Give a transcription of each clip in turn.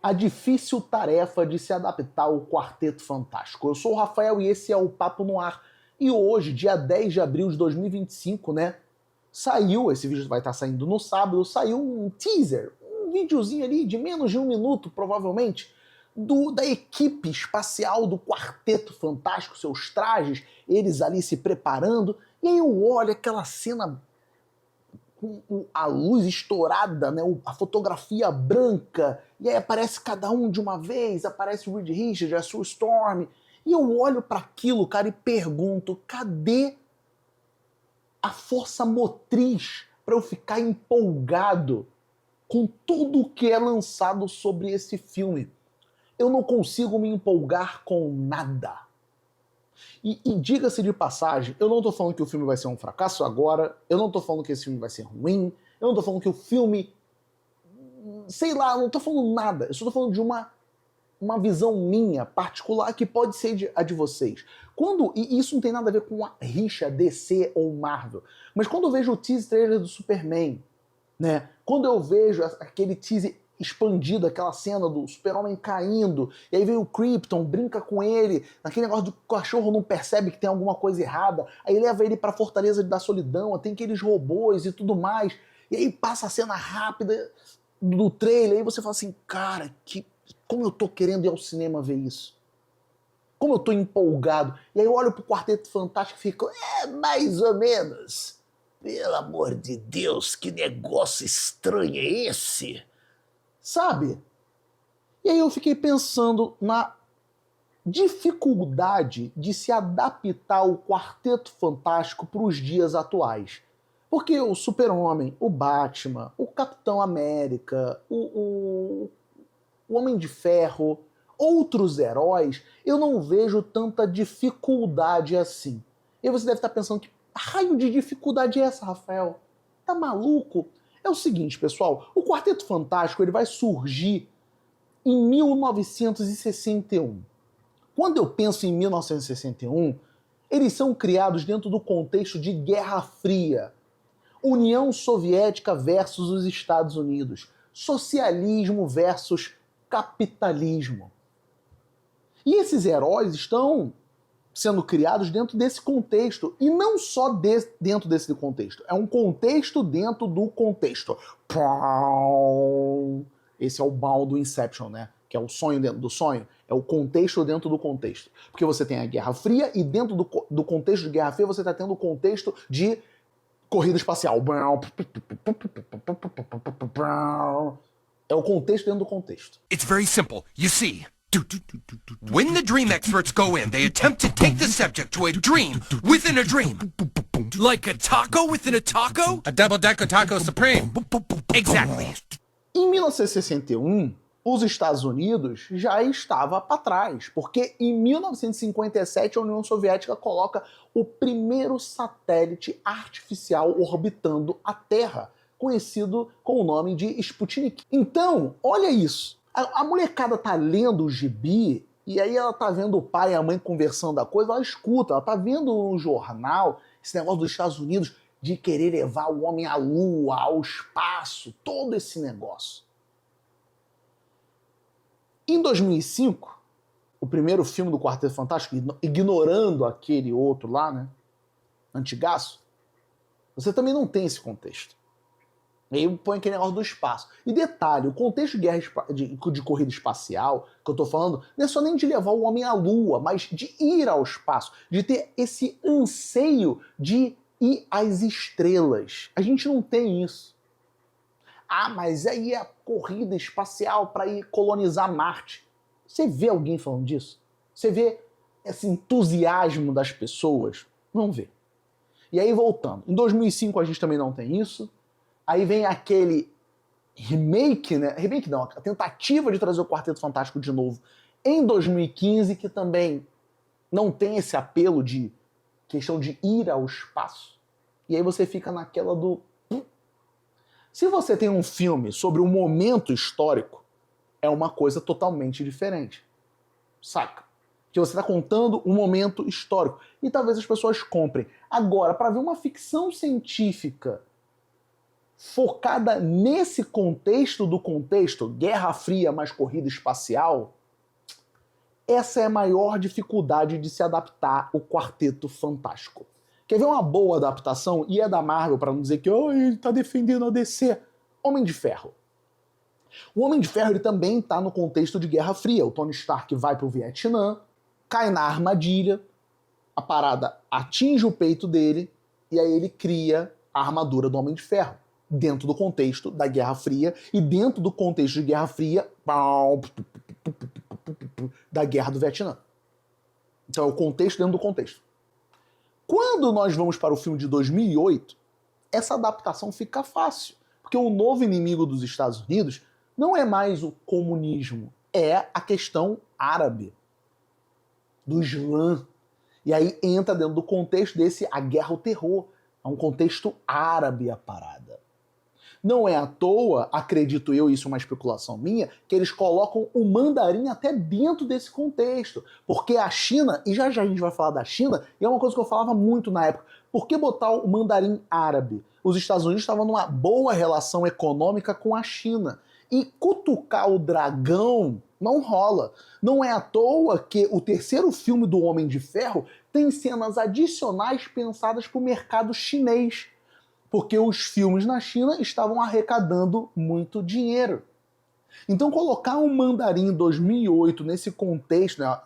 A difícil tarefa de se adaptar ao Quarteto Fantástico. Eu sou o Rafael e esse é o Papo no Ar. E hoje, dia 10 de abril de 2025, né, saiu, esse vídeo vai estar saindo no sábado, saiu um teaser, um videozinho ali de menos de um minuto, provavelmente, da equipe espacial do Quarteto Fantástico, seus trajes, eles ali se preparando, e aí eu olho aquela cena com a luz estourada, né, a fotografia branca, e aí aparece cada um de uma vez, aparece o Reed Richards, a Sue Storm, e eu olho para aquilo, cara, e pergunto, cadê a força motriz para eu ficar empolgado com tudo que é lançado sobre esse filme? Eu não consigo me empolgar com nada. E diga-se de passagem, eu não tô falando que o filme vai ser um fracasso agora, eu não tô falando que esse filme vai ser ruim, eu não tô falando que o filme... sei lá, eu não tô falando nada. Eu só tô falando de uma visão minha, particular, que pode ser a de vocês. E isso não tem nada a ver com a rixa DC ou Marvel, mas quando eu vejo o teaser trailer do Superman, né, quando eu vejo aquele teaser expandido, aquela cena do Super-Homem caindo, e aí vem o Krypton, brinca com ele, naquele negócio do cachorro não percebe que tem alguma coisa errada, aí leva ele pra Fortaleza da Solidão, tem aqueles robôs e tudo mais, e aí passa a cena rápida do trailer, e você fala assim, cara, como eu tô querendo ir ao cinema ver isso. Como eu tô empolgado. E aí eu olho pro Quarteto Fantástico e fico, mais ou menos. Pelo amor de Deus, que negócio estranho é esse? Sabe? E aí eu fiquei pensando na dificuldade de se adaptar ao Quarteto Fantástico para os dias atuais. Porque o Super-Homem, o Batman, o Capitão América, o Homem de Ferro, outros heróis, eu não vejo tanta dificuldade assim. E você deve estar pensando, que raio de dificuldade é essa, Rafael? Tá maluco? É o seguinte, pessoal, o Quarteto Fantástico ele vai surgir em 1961. Quando eu penso em 1961, eles são criados dentro do contexto de Guerra Fria. União Soviética versus os Estados Unidos. Socialismo versus capitalismo. E esses heróis estão sendo criados dentro desse contexto. E não só dentro desse contexto. É um contexto dentro do contexto. Esse é o mal do Inception, né? Que é o sonho dentro do sonho. É o contexto dentro do contexto. Porque você tem a Guerra Fria e dentro do contexto de Guerra Fria você está tendo o contexto de corrida espacial. É o contexto dentro do contexto. It's very simple. You see, when the dream experts go in, they attempt to take the subject to a dream within a dream. Like a taco within a taco? A double-decker taco supreme. Exactly. Em 1961, os Estados Unidos já estava para trás, porque em 1957 a União Soviética coloca o primeiro satélite artificial orbitando a Terra, conhecido com o nome de Sputnik. Então, olha isso. A molecada tá lendo o gibi e aí ela tá vendo o pai e a mãe conversando a coisa, ela escuta, ela tá vendo no jornal esse negócio dos Estados Unidos de querer levar o homem à lua, ao espaço, todo esse negócio. Em 2005, o primeiro filme do Quarteto Fantástico, ignorando aquele outro lá, né, antigaço, você também não tem esse contexto. E aí põe aquele negócio do espaço. E detalhe, o contexto de corrida espacial, que eu tô falando, não é só nem de levar o homem à lua, mas de ir ao espaço, de ter esse anseio de ir às estrelas. A gente não tem isso. Ah, mas aí é a corrida espacial para ir colonizar Marte. Você vê alguém falando disso? Você vê esse entusiasmo das pessoas? Não vê. E aí, voltando. Em 2005 a gente também não tem isso. Aí vem aquele remake, né? Remake não, a tentativa de trazer o Quarteto Fantástico de novo em 2015, que também não tem esse apelo de questão de ir ao espaço. E aí você fica naquela do... Se você tem um filme sobre um momento histórico, é uma coisa totalmente diferente. Saca? Que você está contando um momento histórico. E talvez as pessoas comprem. Agora, para ver uma ficção científica focada nesse contexto do contexto, Guerra Fria mais corrida espacial, essa é a maior dificuldade de se adaptar o Quarteto Fantástico. Quer ver uma boa adaptação? E é da Marvel, para não dizer que ele tá defendendo a DC. Homem de Ferro. O Homem de Ferro ele também está no contexto de Guerra Fria. O Tony Stark vai pro Vietnã, cai na armadilha, a parada atinge o peito dele, e aí ele cria a armadura do Homem de Ferro, dentro do contexto da Guerra Fria, e dentro do contexto de Guerra Fria, da Guerra do Vietnã. Então é o contexto dentro do contexto. Quando nós vamos para o filme de 2008, essa adaptação fica fácil, porque o novo inimigo dos Estados Unidos não é mais o comunismo, é a questão árabe, do Islã. E aí entra dentro do contexto desse a guerra ao terror. É um contexto árabe a parada. Não é à toa, acredito eu, isso é uma especulação minha, que eles colocam o mandarim até dentro desse contexto. Porque a China, e já já a gente vai falar da China, e é uma coisa que eu falava muito na época, por que botar o mandarim árabe? Os Estados Unidos estavam numa boa relação econômica com a China. E cutucar o dragão não rola. Não é à toa que o terceiro filme do Homem de Ferro tem cenas adicionais pensadas para o mercado chinês. Porque os filmes na China estavam arrecadando muito dinheiro. Então colocar um mandarim em 2008 nesse contexto, né,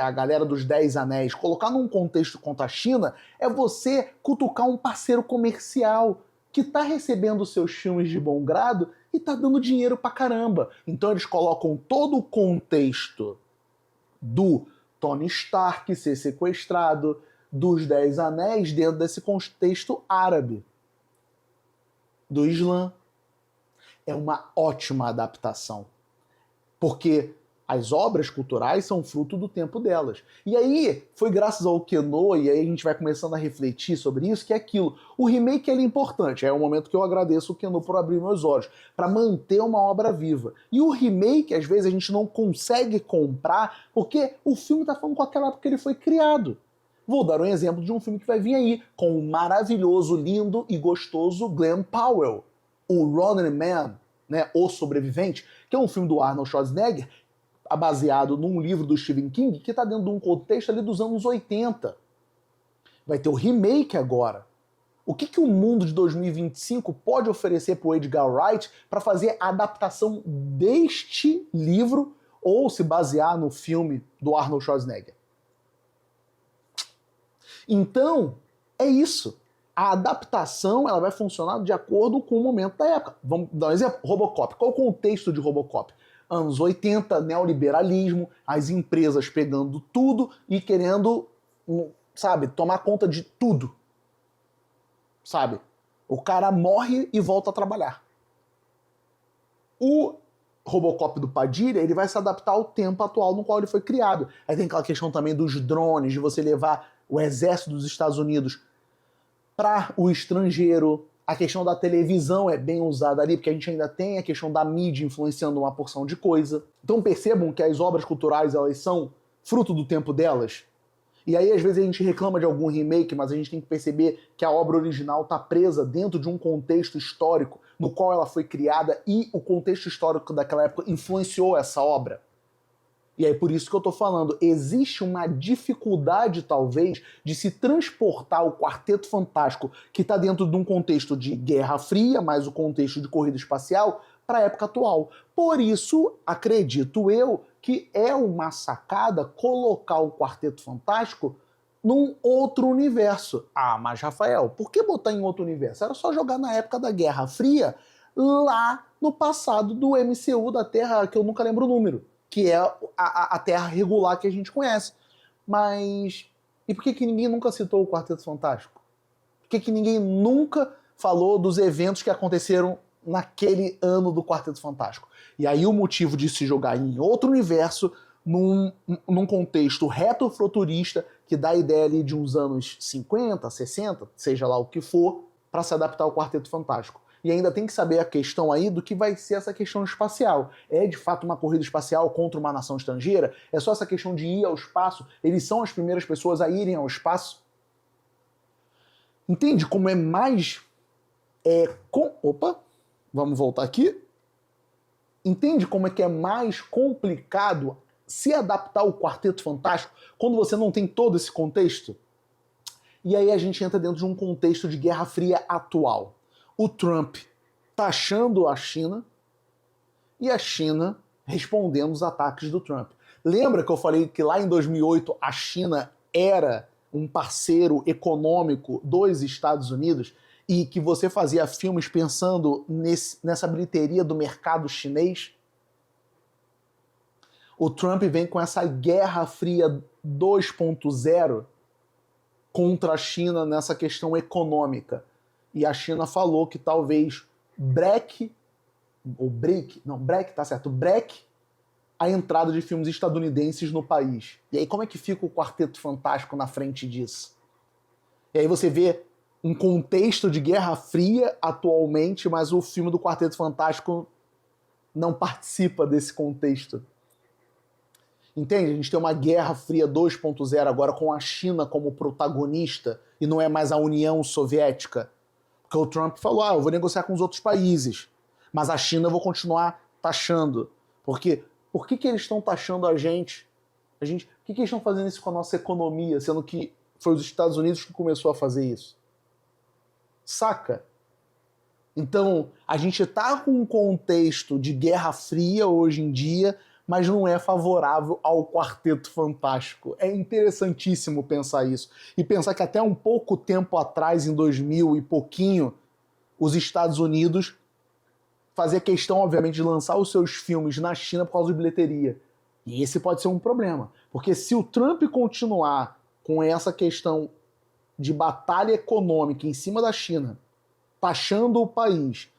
a galera dos 10 Anéis, colocar num contexto contra a China, é você cutucar um parceiro comercial que está recebendo seus filmes de bom grado e está dando dinheiro pra caramba. Então eles colocam todo o contexto do Tony Stark ser sequestrado, dos 10 Anéis dentro desse contexto árabe, do Islã. É uma ótima adaptação, porque as obras culturais são fruto do tempo delas. E aí, foi graças ao Keno, e aí a gente vai começando a refletir sobre isso, que é aquilo. O remake é importante, é o momento que eu agradeço o Keno por abrir meus olhos, para manter uma obra viva. E o remake, às vezes, a gente não consegue comprar, porque o filme está falando com aquela época que ele foi criado. Vou dar um exemplo de um filme que vai vir aí, com o maravilhoso, lindo e gostoso Glenn Powell, o Running Man, né, O Sobrevivente, que é um filme do Arnold Schwarzenegger, baseado num livro do Stephen King, que está dentro de um contexto ali dos anos 80. Vai ter o remake agora. O que o mundo de 2025 pode oferecer para o Edgar Wright para fazer a adaptação deste livro ou se basear no filme do Arnold Schwarzenegger? Então, é isso. A adaptação ela vai funcionar de acordo com o momento da época. Vamos dar um exemplo. Robocop. Qual o contexto de Robocop? Anos 80, neoliberalismo, as empresas pegando tudo e querendo, sabe, tomar conta de tudo. Sabe? O cara morre e volta a trabalhar. O Robocop do Padilha, ele vai se adaptar ao tempo atual no qual ele foi criado. Aí tem aquela questão também dos drones, de você levar o exército dos Estados Unidos para o estrangeiro. A questão da televisão é bem usada ali, porque a gente ainda tem a questão da mídia influenciando uma porção de coisa. Então percebam que as obras culturais, elas são fruto do tempo delas. E aí às vezes a gente reclama de algum remake, mas a gente tem que perceber que a obra original está presa dentro de um contexto histórico no qual ela foi criada e o contexto histórico daquela época influenciou essa obra. E aí por isso que eu tô falando, existe uma dificuldade talvez de se transportar o Quarteto Fantástico, que está dentro de um contexto de Guerra Fria, mais o contexto de corrida espacial, para a época atual. Por isso, acredito eu, que é uma sacada colocar o Quarteto Fantástico num outro universo. Ah, mas Rafael, por que botar em outro universo? Era só jogar na época da Guerra Fria, lá no passado do MCU da Terra, que eu nunca lembro o número, que é a Terra regular que a gente conhece. Mas e por que ninguém nunca citou o Quarteto Fantástico? Por que ninguém nunca falou dos eventos que aconteceram naquele ano do Quarteto Fantástico? E aí o motivo de se jogar em outro universo, num contexto retrofuturista, que dá a ideia ali de uns anos 50, 60, seja lá o que for, para se adaptar ao Quarteto Fantástico. E ainda tem que saber a questão aí do que vai ser essa questão espacial. É de fato uma corrida espacial contra uma nação estrangeira? É só essa questão de ir ao espaço? Eles são as primeiras pessoas a irem ao espaço? Entende como é mais Opa, vamos voltar aqui. Entende como é que é mais complicado se adaptar ao Quarteto Fantástico quando você não tem todo esse contexto? E aí a gente entra dentro de um contexto de Guerra Fria atual. O Trump taxando a China e a China respondendo os ataques do Trump. Lembra que eu falei que lá em 2008 a China era um parceiro econômico dos Estados Unidos e que você fazia filmes pensando nessa bilheteria do mercado chinês? O Trump vem com essa Guerra Fria 2.0 contra a China nessa questão econômica. E a China falou que talvez breque a entrada de filmes estadunidenses no país. E aí como é que fica o Quarteto Fantástico na frente disso? E aí você vê um contexto de Guerra Fria atualmente, mas o filme do Quarteto Fantástico não participa desse contexto. Entende? A gente tem uma Guerra Fria 2.0 agora com a China como protagonista e não é mais a União Soviética. Porque o Trump falou, eu vou negociar com os outros países, mas a China eu vou continuar taxando. Porque por que eles estão taxando a gente? Por que eles estão fazendo isso com a nossa economia, sendo que foi os Estados Unidos que começou a fazer isso? Saca? Então, a gente tá com um contexto de Guerra Fria hoje em dia, mas não é favorável ao Quarteto Fantástico. É interessantíssimo pensar isso. E pensar que até um pouco tempo atrás, em 2000 e pouquinho, os Estados Unidos fazia questão, obviamente, de lançar os seus filmes na China por causa de bilheteria. E esse pode ser um problema. Porque se o Trump continuar com essa questão de batalha econômica em cima da China, taxando o país,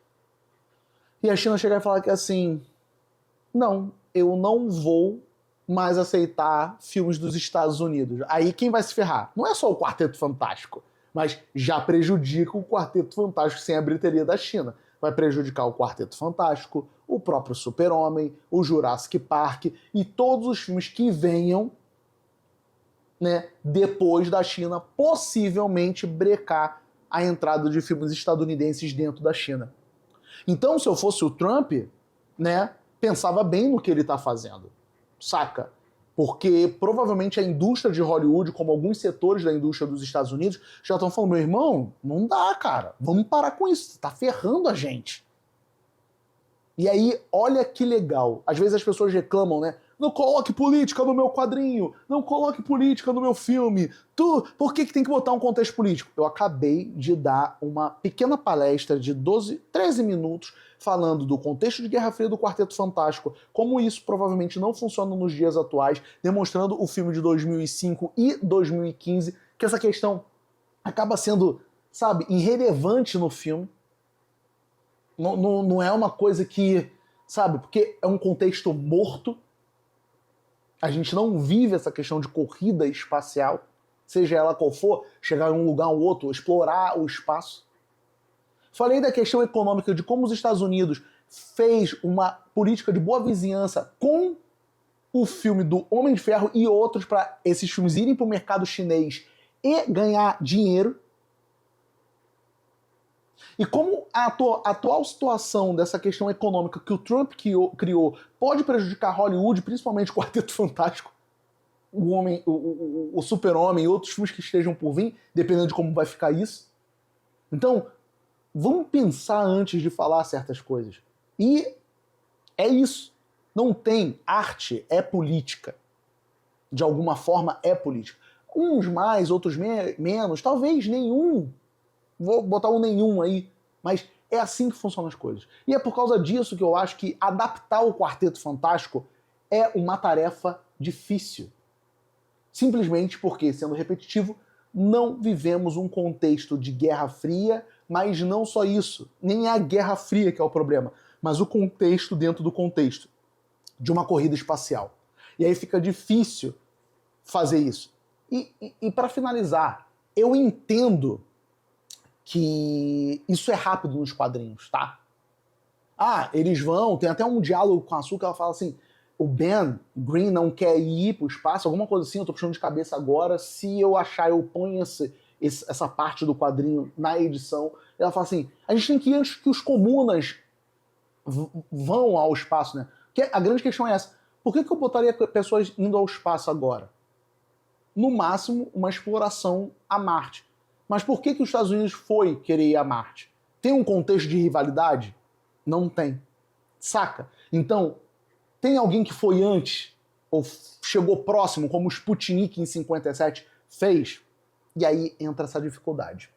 e a China chegar e falar que assim, não, eu não vou mais aceitar filmes dos Estados Unidos. Aí quem vai se ferrar? Não é só o Quarteto Fantástico, mas já prejudica o Quarteto Fantástico sem a bilheteria da China. Vai prejudicar o Quarteto Fantástico, o próprio Super-Homem, o Jurassic Park e todos os filmes que venham, né, depois da China possivelmente brecar a entrada de filmes estadunidenses dentro da China. Então, se eu fosse o Trump, né, pensava bem no que ele está fazendo, saca? Porque provavelmente a indústria de Hollywood, como alguns setores da indústria dos Estados Unidos, já estão falando, meu irmão, não dá, cara, vamos parar com isso, tá ferrando a gente. E aí, olha que legal, às vezes as pessoas reclamam, né, não coloque política no meu quadrinho, não coloque política no meu filme, por que tem que botar um contexto político? Eu acabei de dar uma pequena palestra de 13 minutos falando do contexto de Guerra Fria do Quarteto Fantástico, como isso provavelmente não funciona nos dias atuais, demonstrando o filme de 2005 e 2015, que essa questão acaba sendo, sabe, irrelevante no filme. Não é uma coisa que, sabe, porque é um contexto morto. A gente não vive essa questão de corrida espacial, seja ela qual for, chegar em um lugar ou outro, explorar o espaço. Falei da questão econômica, de como os Estados Unidos fez uma política de boa vizinhança com o filme do Homem de Ferro e outros para esses filmes irem para o mercado chinês e ganhar dinheiro. E como a atual situação dessa questão econômica que o Trump criou pode prejudicar Hollywood, principalmente o Quarteto Fantástico, o Super-Homem e outros filmes que estejam por vir, dependendo de como vai ficar isso. Então, vamos pensar antes de falar certas coisas. E é isso. Não tem arte, é política. De alguma forma é política. Uns mais, outros menos, talvez nenhum. Vou botar um nenhum aí, mas é assim que funcionam as coisas. E é por causa disso que eu acho que adaptar o Quarteto Fantástico é uma tarefa difícil. Simplesmente porque, sendo repetitivo, não vivemos um contexto de Guerra Fria, mas não só isso, nem é a Guerra Fria que é o problema, mas o contexto dentro do contexto de uma corrida espacial. E aí fica difícil fazer isso. E para finalizar, eu entendo que isso é rápido nos quadrinhos, tá? Eles vão, tem até um diálogo com a Su que ela fala assim, o Ben Green não quer ir pro espaço, alguma coisa assim, eu tô puxando de cabeça agora, se eu achar eu ponho essa parte do quadrinho na edição. Ela fala assim, a gente tem que ir antes que os comunas vão ao espaço, né? Porque a grande questão é essa. Por que eu botaria pessoas indo ao espaço agora? No máximo, uma exploração a Marte. Mas por que os Estados Unidos foi querer ir a Marte? Tem um contexto de rivalidade? Não tem. Saca? Então, tem alguém que foi antes, ou chegou próximo, como o Sputnik em 57 fez? E aí entra essa dificuldade.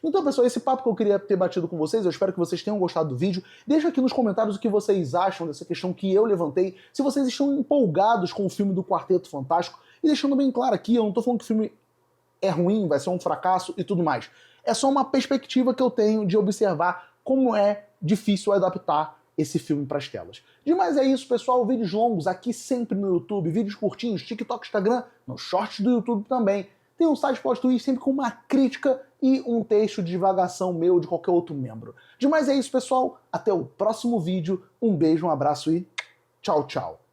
Então, pessoal, esse papo que eu queria ter batido com vocês, eu espero que vocês tenham gostado do vídeo. Deixa aqui nos comentários o que vocês acham dessa questão que eu levantei, se vocês estão empolgados com o filme do Quarteto Fantástico, e deixando bem claro aqui, eu não tô falando que o filme é ruim, vai ser um fracasso e tudo mais. É só uma perspectiva que eu tenho de observar como é difícil adaptar esse filme para as telas. Demais é isso, pessoal. Vídeos longos aqui sempre no YouTube, vídeos curtinhos, TikTok, Instagram, nos shorts do YouTube também. Tem um site pós-tweet sempre com uma crítica e um texto de divagação meu ou de qualquer outro membro. Demais é isso, pessoal. Até o próximo vídeo. Um beijo, um abraço e tchau, tchau.